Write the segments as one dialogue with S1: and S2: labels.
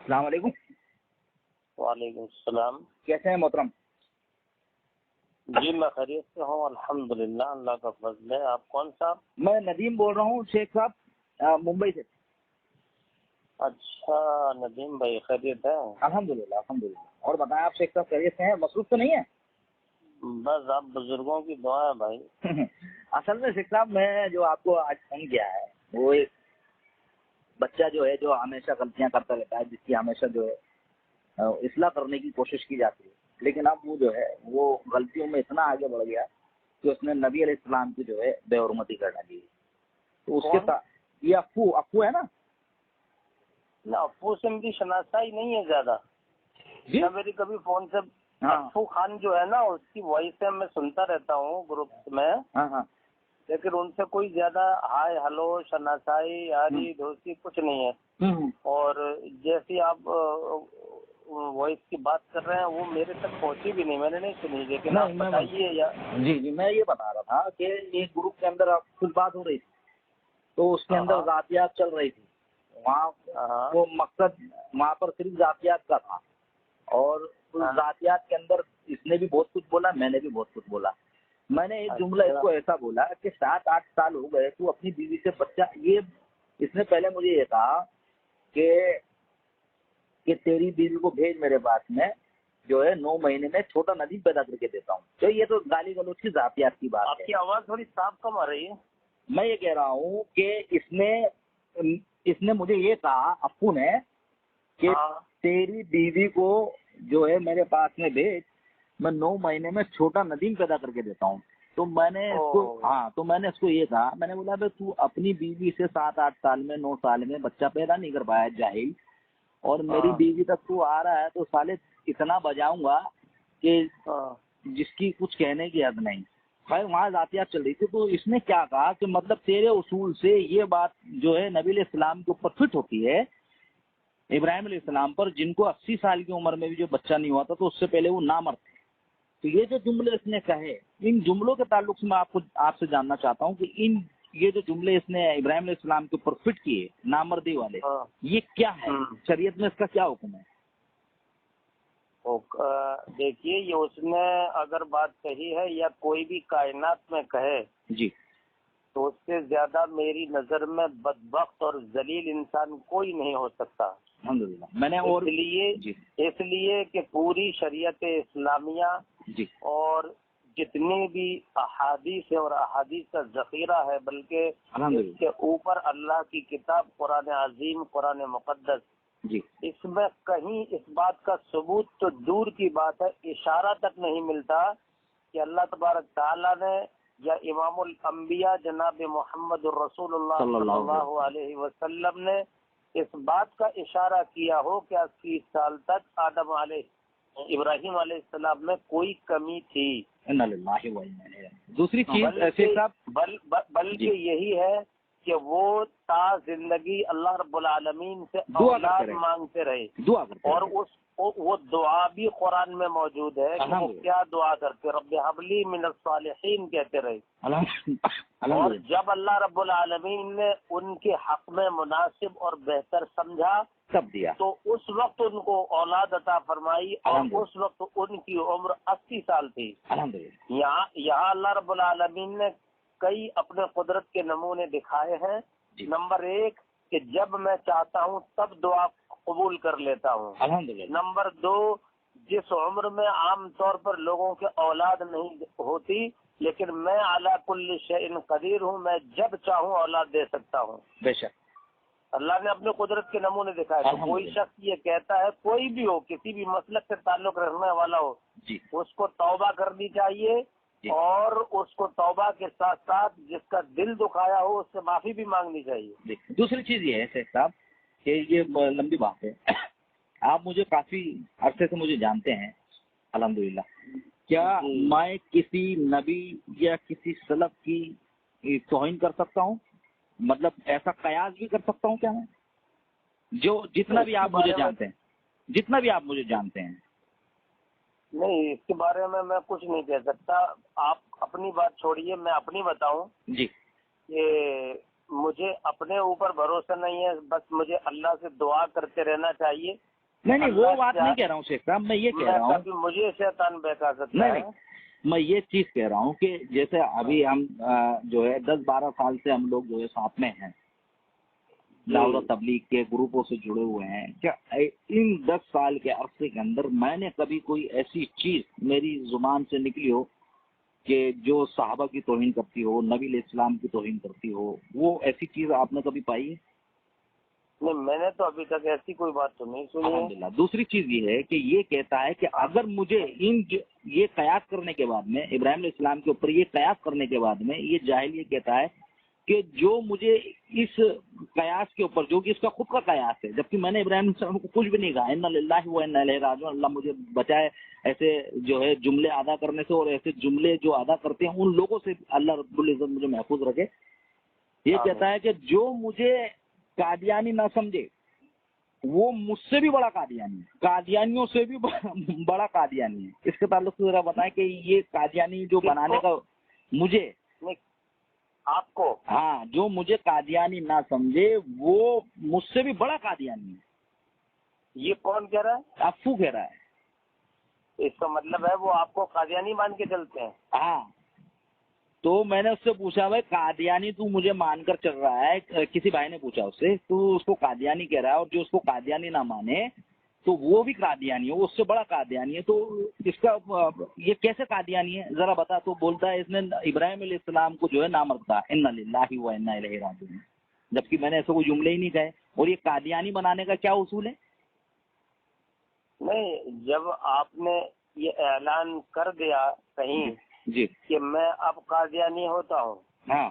S1: السلام علیکم.
S2: وعلیکم السلام.
S1: کیسے ہیں محترم؟
S2: جی میں خیریت سے ہوں الحمدللہ، اللہ کا فضل ہے. آپ کون صاحب؟
S1: میں ندیم بول رہا ہوں شیخ صاحب، ممبئی سے.
S2: اچھا ندیم بھائی، خیریت ہے؟
S1: الحمدللہ الحمدللہ. اور بتائیں آپ شیخ صاحب خیریت سے ہیں؟ مصروف تو نہیں ہیں؟
S2: بس آپ بزرگوں کی دعا ہے بھائی.
S1: اصل میں شیخ صاحب میں جو آپ کو آج فون کیا ہے وہ ایک بچہ جو ہے جو ہمیشہ غلطیاں کرتا رہتا ہے، جس کی ہمیشہ جو ہے اصلاح کرنے کی کوشش کی جاتی ہے، لیکن اب وہ جو ہے وہ غلطیوں میں اتنا آگے بڑھ گیا کہ اس نے نبی علیہ السلام کی جو ہے بے حرمتی کر ڈالی. تو اس کے ساتھ یہ افو ہے نا،
S2: افو سے میری شناسائی نہیں ہے زیادہ.
S1: جی
S2: میری کبھی فون سے افو خان جو ہے نا اس کی وائس میں سنتا رہتا ہوں گروپ میں،
S1: ہاں
S2: لیکن ان سے کوئی زیادہ ہائے ہلو شناسائی یاری دوستی کچھ نہیں ہے. اور جیسی آپ وائس کی بات کر رہے ہیں وہ میرے تک پہنچی بھی نہیں، میں نے نہیں سنی، لیکن آپ بتائیے. یا
S1: جی میں یہ بتا رہا تھا کہ ایک گروپ کے اندر کچھ بات ہو رہی تھی تو اس کے اندر ذاتیات چل رہی تھی. وہاں وہ مقصد وہاں پر صرف ذاتیات کا تھا، اور ذاتیات کے اندر اس نے بھی بہت کچھ بولا، میں نے بھی بہت کچھ بولا. میں نے ایک جملہ اس کو ایسا بولا کہ 7-8 سال ہو گئے تو اپنی بیوی سے بچہ، یہ اس نے پہلے مجھے یہ کہا کہ تیری بیوی کو بھیج میرے پاس میں جو ہے 9 مہینے میں چھوٹا ندیم پیدا کر کے دیتا ہوں. تو یہ تو گالی گلوچ کی ذاتیات کی بات ہے.
S2: آپ کی آواز تھوڑی صاف کم آ رہی ہے.
S1: میں یہ کہہ رہا ہوں کہ اس نے مجھے یہ کہا افو نے کہ تیری بیوی کو جو ہے میرے پاس میں بھیج، میں 9 مہینے میں چھوٹا ندیم پیدا کر کے دیتا ہوں. تو میں نے اس کو یہ کہا، میں نے بولا بھائی تو اپنی بیوی سے 7-8 سال میں 9 سال میں بچہ پیدا نہیں کر پایا جاہل، اور میری بیوی تک تو آ رہا ہے تو سالے اتنا بجاؤں گا کہ جس کی کچھ کہنے کی حد نہیں. خیر وہاں ذاتیات چل رہی تھی تو اس نے کیا کہا کہ مطلب تیرے اصول سے یہ بات جو ہے نبی علیہ السلام کے اوپر فٹ ہوتی ہے، ابراہیم علیہ السلام پر، جن کو 80 سال کی عمر میں بھی جو بچہ نہیں ہوا تھا تو اس سے پہلے وہ نامرد تھے. تو یہ جو جملے اس نے کہے، ان جملوں کے تعلق سے میں آپ سے جاننا چاہتا ہوں کہ یہ جو جملے اس نے ابراہیم علیہ السلام کے اوپر فٹ کیے نامردی والے، یہ کیا ہے؟ شریعت میں اس کا کیا حکم ہے؟
S2: دیکھیے یہ اس نے اگر بات کہی ہے یا کوئی بھی کائنات میں کہے
S1: جی
S2: تو اس سے زیادہ میری نظر میں بدبخت اور ذلیل انسان کوئی نہیں ہو سکتا.
S1: الحمدللہ. میں نے اور
S2: اس لیے کہ پوری شریعت اسلامیہ اور جتنی بھی احادیث اور احادیث کا ذخیرہ ہے، بلکہ اس کے اوپر اللہ کی کتاب قرآن عظیم، قرآن مقدس، اس میں کہیں اس بات کا ثبوت تو دور کی بات ہے، اشارہ تک نہیں ملتا کہ اللہ تبارک تعالیٰ نے یا امام الانبیاء جناب محمد الرسول اللہ صلی اللہ علیہ وسلم نے اس بات کا اشارہ کیا ہو کہ 80 سال تک ابراہیم علیہ السلام میں کوئی کمی تھی.
S1: دوسری چیز
S2: بلکہ یہی ہے کہ وہ تا زندگی اللہ رب العالمین سے اولاد مانگتے رہے، اور وہ دعا بھی قرآن میں موجود ہے کہ وہ کیا دعا کرتے، رب حبلی من الصالحین کہتے رہے. اور جب اللہ رب العالمین نے ان کے حق میں مناسب اور بہتر سمجھا
S1: تب دیا
S2: تو اس وقت ان کو اولاد عطا فرمائی، اور اس وقت ان کی عمر 80 سال تھی. یہاں اللہ رب العالمین نے کئی اپنے قدرت کے نمونے دکھائے ہیں. نمبر 1 کہ جب میں چاہتا ہوں تب دعا قبول کر لیتا ہوں. نمبر 2 جس عمر میں عام طور پر لوگوں کے اولاد نہیں ہوتی، لیکن میں علی کل شیء قدیر ہوں، میں جب چاہوں اولاد دے سکتا ہوں.
S1: بے شک
S2: اللہ نے اپنے قدرت کے نمونے دکھائے. تو کوئی شخص یہ کہتا ہے، کوئی بھی ہو، کسی بھی مسلک سے تعلق رکھنے والا ہو، اس کو توبہ کرنی چاہیے، اور اس کو توبہ کے ساتھ ساتھ جس کا دل دکھایا ہو اس سے معافی بھی مانگنی چاہیے.
S1: دوسری چیز یہ ہے شیخ صاحب کہ یہ لمبی بات ہے، آپ مجھے کافی عرصے سے مجھے جانتے ہیں الحمدللہ. کیا میں کسی نبی یا کسی سلف کی توہین کر سکتا ہوں؟ مطلب ایسا قیاس بھی کر سکتا ہوں کیا میں؟ جتنا بھی آپ مجھے جانتے ہیں
S2: نہیں، اس کے بارے میں کچھ نہیں کہہ سکتا. آپ اپنی بات چھوڑیے، میں اپنی بتاؤں. کہ مجھے اپنے اوپر بھروسہ نہیں ہے، بس مجھے اللہ سے دعا کرتے رہنا چاہیے
S1: نہیں وہ بات نہیں کہہ رہا ہوں شیخ صاحب، میں یہ کہہ رہا ہوں
S2: مجھے شیطان بہکا سکتا ہے.
S1: نہیں میں یہ چیز کہہ رہا ہوں کہ جیسے ابھی ہم جو ہے 10-12 سال سے ہم لوگ جو ہے ساتھ میں ہیں، دعوت تبلیغ کے گروپوں سے جڑے ہوئے ہیں. کیا ان 10 سال کے عرصے کے اندر میں نے کبھی کوئی ایسی چیز میری زبان سے نکلی ہو کہ جو صحابہ کی توہین کرتی ہو، نبی علیہ السلام کی توہین کرتی ہو، وہ ایسی چیز آپ نے کبھی پائی ہے؟
S2: نہیں، میں نے تو ابھی تک ایسی کوئی بات تو نہیں سنی.
S1: الحمدللہ. دوسری چیز یہ ہے کہ یہ کہتا ہے کہ اگر مجھے یہ قیاس کرنے کے بعد میں ابراہیم علیہ السلام کے اوپر یہ قیاس کرنے کے بعد میں یہ جاہل یہ کہتا ہے کہ جو مجھے اس قیاس کے اوپر جو کہ اس کا خود کا قیاس ہے، جبکہ میں نے ابراہیم علیہ السلام کو کچھ بھی نہیں کہا، انا للہ و انا الیہ راجعون، اللہ مجھے بچائے ایسے جو ہے جملے ادا کرنے سے، اور ایسے جملے جو ادا کرتے ہیں ان لوگوں سے اللہ رب العزت مجھے محفوظ رکھے. یہ کہتا ہے کہ جو مجھے قادیانی نہ سمجھے وہ مجھ سے بھی بڑا قادیانی ہے، قادیانیوں سے بھی بڑا قادیانی ہے. اس کے تعلق سے ذرا بتائیں کہ یہ قادیانی جو بنانے کا مجھے
S2: آپ کو،
S1: ہاں، جو مجھے قادیانی نہ سمجھے وہ مجھ سے بھی بڑا قادیانی ہے.
S2: یہ کون کہہ رہا ہے؟
S1: افو کہہ رہا ہے.
S2: اس کا مطلب ہے وہ آپ کو قادیانی مان کے چلتے ہیں؟
S1: ہاں. تو میں نے اس سے پوچھا بھائی قادیانی تو مجھے مان کر چل رہا ہے، کسی بھائی نے پوچھا اس سے، تو اس کو قادیانی کہہ رہا ہے، اور جو اس کو قادیانی نہ مانے تو وہ بھی قادیانی ہے، وہ اس سے بڑا قادیانی ہے. تو اس کا یہ کیسے قادیانی ہے ذرا بتا. تو بولتا ہے اس نے ابراہیم علیہ السلام کو جو ہے نامرد کہا، انا للہ و انا الیہ راجعون، جبکہ میں نے ایسے کوئی جملے ہی نہیں کہے. اور یہ قادیانی بنانے کا کیا اصول ہے؟
S2: نہیں، جب آپ نے یہ اعلان کر دیا کہیں
S1: جی
S2: کہ میں اب قادیانی ہوتا ہوں،
S1: ہاں،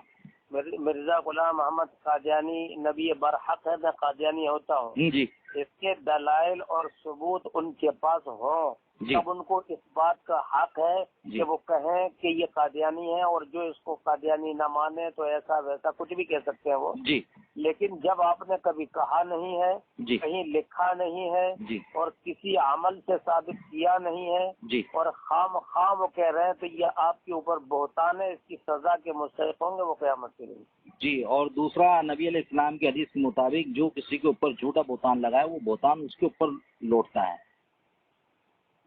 S2: مرزا غلام محمد قادیانی نبی برحق ہے، میں قادیانی ہوتا ہوں،
S1: جی
S2: اس کے دلائل اور ثبوت ان کے پاس ہوں، تب ان کو اس بات کا حق ہے کہ وہ کہیں کہ یہ قادیانی ہے، اور جو اس کو قادیانی نہ مانے تو ایسا ویسا کچھ بھی کہہ سکتے ہیں وہ.
S1: جی.
S2: لیکن جب آپ نے کبھی کہا نہیں ہے، کہیں لکھا نہیں ہے، اور کسی عمل سے ثابت کیا نہیں ہے، اور خام وہ کہہ رہے ہیں، تو یہ آپ کے اوپر بہتان ہے، اس کی سزا کے مستحق ہوں گے وہ قیامت کے دن.
S1: جی. اور دوسرا، نبی علیہ السلام کی حدیث کے مطابق جو کسی کے اوپر جھوٹا بہتان لگائے وہ بہتان اس کے اوپر لوٹتا ہے.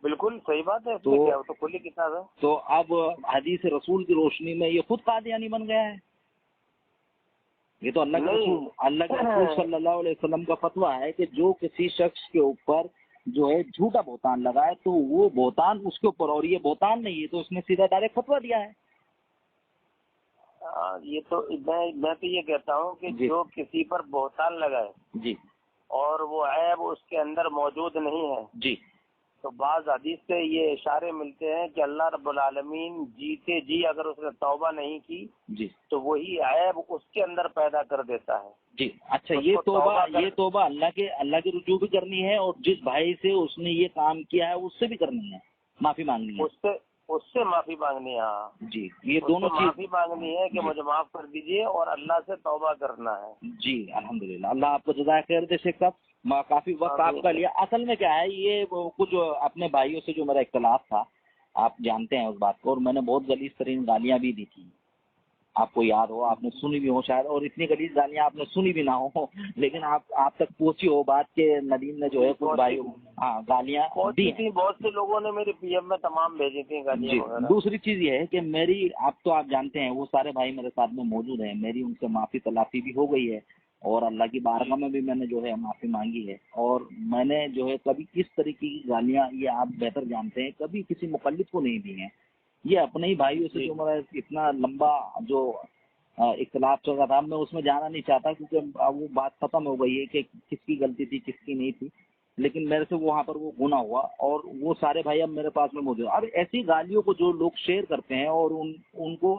S2: بالکل صحیح بات ہے. تو کھلی کتاب ہے.
S1: تو اب حدیث رسول کی روشنی میں یہ خود قادیانی بن گیا ہے. یہ تو اللہ کے رسول صلی اللہ علیہ وسلم کا فتویٰ ہے کہ جو کسی شخص کے اوپر جو ہے جھوٹا بہتان لگائے تو وہ بہتان اس کے اوپر، اور یہ بہتان نہیں ہے تو اس نے سیدھا ڈائریکٹ فتویٰ دیا ہے.
S2: یہ تو میں تو یہ کہتا ہوں کہ جو کسی پر بہتان لگائے اور وہ عیب اس کے اندر موجود نہیں ہے، تو بعض حدیث سے یہ اشارے ملتے ہیں کہ اللہ رب العالمین جیتے جی اگر اس نے توبہ نہیں کی تو وہی عیب اس کے اندر پیدا کر دیتا ہے.
S1: اچھا، یہ توبہ اللہ کے رجوع بھی کرنی ہے، اور جس بھائی سے اس نے یہ کام کیا ہے اس سے بھی کرنی ہے، معافی مانگنی ہے،
S2: اس سے معافی مانگنی ہے.
S1: جی. یہ دونوں چیز
S2: معافی مانگنی ہے کہ مجھے معاف کر دیجئے، اور اللہ سے توبہ کرنا ہے.
S1: جی الحمدللہ. اللہ آپ کو جزائے خیر دے شیخ صاحب. کافی وقت آپ کا لیا. اصل میں کیا ہے، یہ کچھ اپنے بھائیوں سے جو میرا اختلاف تھا، آپ جانتے ہیں اس بات کو، اور میں نے بہت غلیظ ترین گالیاں بھی دی تھی. آپ کو یاد ہو، آپ نے سنی بھی ہو شاید، اور اتنی غلیظ گالیاں آپ نے سنی بھی نہ ہو، لیکن آپ تک پہنچی ہو بات کہ ندیم نے جو ہے کچھ بھائیوں گالیاں دی ہیں.
S2: بہت سے لوگوں نے میری پی ایم میں تمام بھیجی تھی گالیاں.
S1: دوسری چیز یہ ہے کہ میری، آپ جانتے ہیں وہ سارے بھائی میرے ساتھ میں موجود ہیں، میری ان سے معافی تلافی بھی ہو گئی ہے، اور اللہ کی بارگاہ میں بھی میں نے جو ہے معافی مانگی ہے. اور میں نے جو ہے کبھی کس طریقے کی گالیاں، یہ آپ بہتر جانتے ہیں، کبھی کسی مقلد کو نہیں دی ہیں. یہ اپنے ہی بھائیوں سے جو میرا اتنا لمبا جو اختلاف چل رہا تھا، میں اس میں جانا نہیں چاہتا کیونکہ وہ بات ختم ہو گئی ہے کہ کس کی غلطی تھی کس کی نہیں تھی، لیکن میرے سے وہاں پر وہ گناہ ہوا، اور وہ سارے بھائی اب میرے پاس میں موجود ہیں. اب ایسی گالیوں کو جو لوگ شیئر کرتے ہیں اور ان کو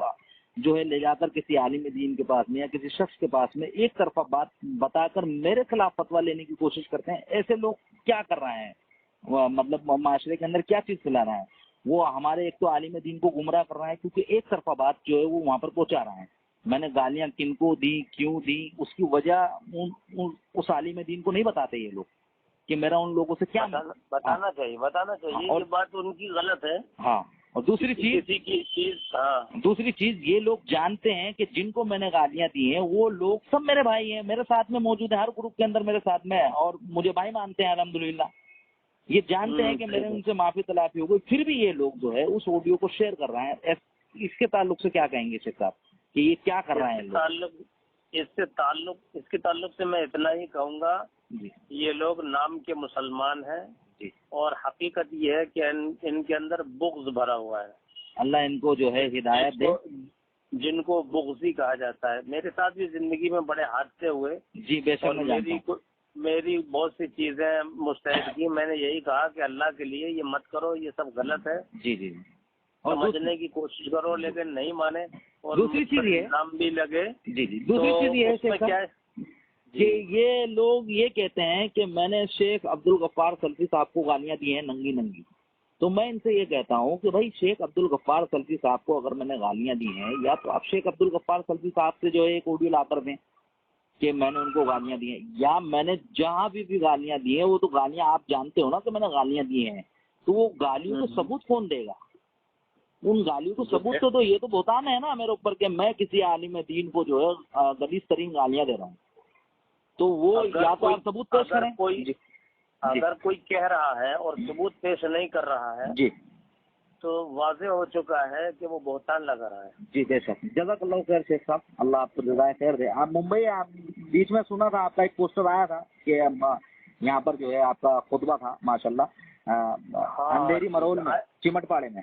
S1: جو ہے لے جا کر کسی عالم دین کے پاس میں یا کسی شخص کے پاس میں ایک طرفہ بات بتا کر میرے خلاف فتویٰ لینے کی کوشش کرتے ہیں، ایسے لوگ کیا کر رہے ہیں، مطلب معاشرے کے اندر کیا چیز پھیلا رہے ہیں؟ وہ ہمارے ایک تو عالم دین کو گمراہ کر رہے ہیں، کیونکہ ایک طرفہ بات جو ہے وہ وہاں پر پہنچا رہے ہیں. میں نے گالیاں کن کو دی، کیوں دی، اس کی وجہ اس عالم دین کو نہیں بتاتے یہ لوگ کہ میرا ان لوگوں سے کیا
S2: بتانا چاہیے. اور بات ان کی غلط ہے.
S1: ہاں. اور دوسری چیز یہ لوگ جانتے ہیں کہ جن کو میں نے گالیاں دی ہیں وہ لوگ سب میرے بھائی ہیں، میرے ساتھ میں موجود ہیں، ہر گروپ کے اندر میرے ساتھ میں، اور مجھے بھائی مانتے ہیں الحمدللہ. یہ جانتے ہیں کہ میرے ان سے معافی تلافی ہو گئی، پھر بھی یہ لوگ جو ہے اس آڈیو کو شیئر کر رہے ہیں. اس کے تعلق سے کیا کہیں گے شیخ صاحب کہ یہ کیا کر رہے ہیں؟
S2: اس کے تعلق سے میں اتنا ہی کہوں گا،
S1: جی
S2: یہ لوگ نام کے مسلمان ہیں
S1: جی، اور
S2: حقیقت یہ ہے کہ ان کے اندر بغض بھرا ہوا ہے.
S1: اللہ ان کو جو ہے ہدایت دے.
S2: جن کو بغضی کہا جاتا ہے. میرے ساتھ بھی زندگی میں بڑے حادثے ہوئے.
S1: جی بے شک.
S2: میری بہت سی چیزیں مستعد کی. میں نے یہی کہا کہ اللہ کے لیے یہ مت کرو، یہ سب غلط ہے.
S1: جی جی،
S2: اور سمجھنے کی کوشش کرو، لیکن نہیں مانے اور
S1: دوسری چیز یہ
S2: نام بھی لگے.
S1: جی جی، دوسری چیز یہ ہے
S2: کیا ہے
S1: کہ یہ لوگ یہ کہتے ہیں کہ میں نے شیخ عبدالغفار سلفی صاحب کو گالیاں دی ہیں ننگی ننگی. تو میں ان سے یہ کہتا ہوں کہ بھائی شیخ عبدالغفار سلفی صاحب کو اگر میں نے گالیاں دی ہیں، یا تو آپ شیخ عبدالغفار سلفی صاحب سے جو ہے ایک آڈیو لا کر دیں کہ میں نے ان کو گالیاں دی ہیں، یا میں نے جہاں بھی گالیاں دی ہیں وہ تو گالیاں آپ جانتے ہو نا کہ میں نے گالیاں دی ہیں، تو وہ گالیوں کو ثبوت کون دے گا؟ ان گالیوں کو ثبوت تو یہ تو بہتان ہے نا میرے اوپر کہ میں کسی عالم دین کو جو ہے غلیظ ترین گالیاں دے رہا ہوں. تو وہ یا تو آپ ثبوت پیش کریں.
S2: اگر کوئی کہہ رہا ہے اور ثبوت پیش نہیں کر رہا ہے
S1: جی
S2: تو واضح ہو چکا ہے کہ وہ بہتان لگا رہا ہے.
S1: جی بے شک. جزاک اللہ خیر شیخ صاحب، اللہ آپ کو جزائے خیر دے. آپ ممبئی بیچ میں سنا تھا آپ کا ایک پوسٹر آیا تھا کہ یہاں پر جو ہے آپ کا خطبہ تھا ماشاءاللہ اندھیری مرول میں چمٹ پاڑے میں.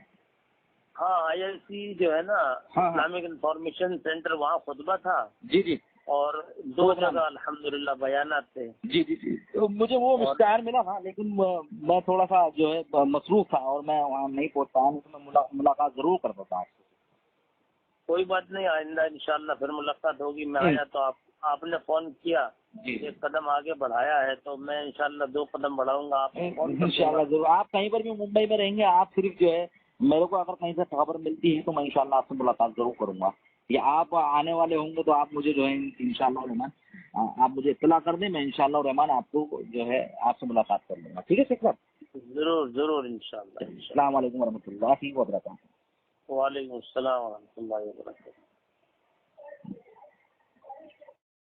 S2: ہاں IIC جو ہے نا اسلامک انفارمیشن سینٹر، وہاں خطبہ تھا.
S1: جی جی،
S2: اور 2 جگہ الحمدللہ بیانات تھے.
S1: جی جی جی، مجھے وہ اشتہار ملا تھا لیکن میں تھوڑا سا جو ہے مصروف تھا اور میں وہاں نہیں پہنچ پایا. میں ملاقات ضرور کرتا تھا آپ سے.
S2: کوئی بات نہیں، آئندہ انشاءاللہ پھر ملاقات ہوگی. میں آیا تو آپ نے فون کیا، ایک قدم آگے بڑھایا ہے تو میں انشاءاللہ 2 قدم بڑھاؤں گا. آپ
S1: انشاءاللہ ضرور. آپ کہیں پر بھی ممبئی میں رہیں گے، آپ صرف جو ہے میرے کو اگر کہیں سے خبر ملتی ہے تو میں انشاءاللہ آپ سے ملاقات ضرور کروں گا. یا آپ آنے والے ہوں گے تو آپ مجھے جو ہے انشاءاللہ الرحمن آپ مجھے اطلاع کر دیں. میں انشاءاللہ الرحمن آپ کو جو ہے آپ سے ملاقات کر لوں گا. ٹھیک ہے شیخ صاحب؟
S2: ضرور ضرور انشاءاللہ.
S1: السلام علیکم ورحمۃ اللہ وبرکاتہ.
S2: وعلیکم السلام ورحمۃ اللہ وبرکاتہ.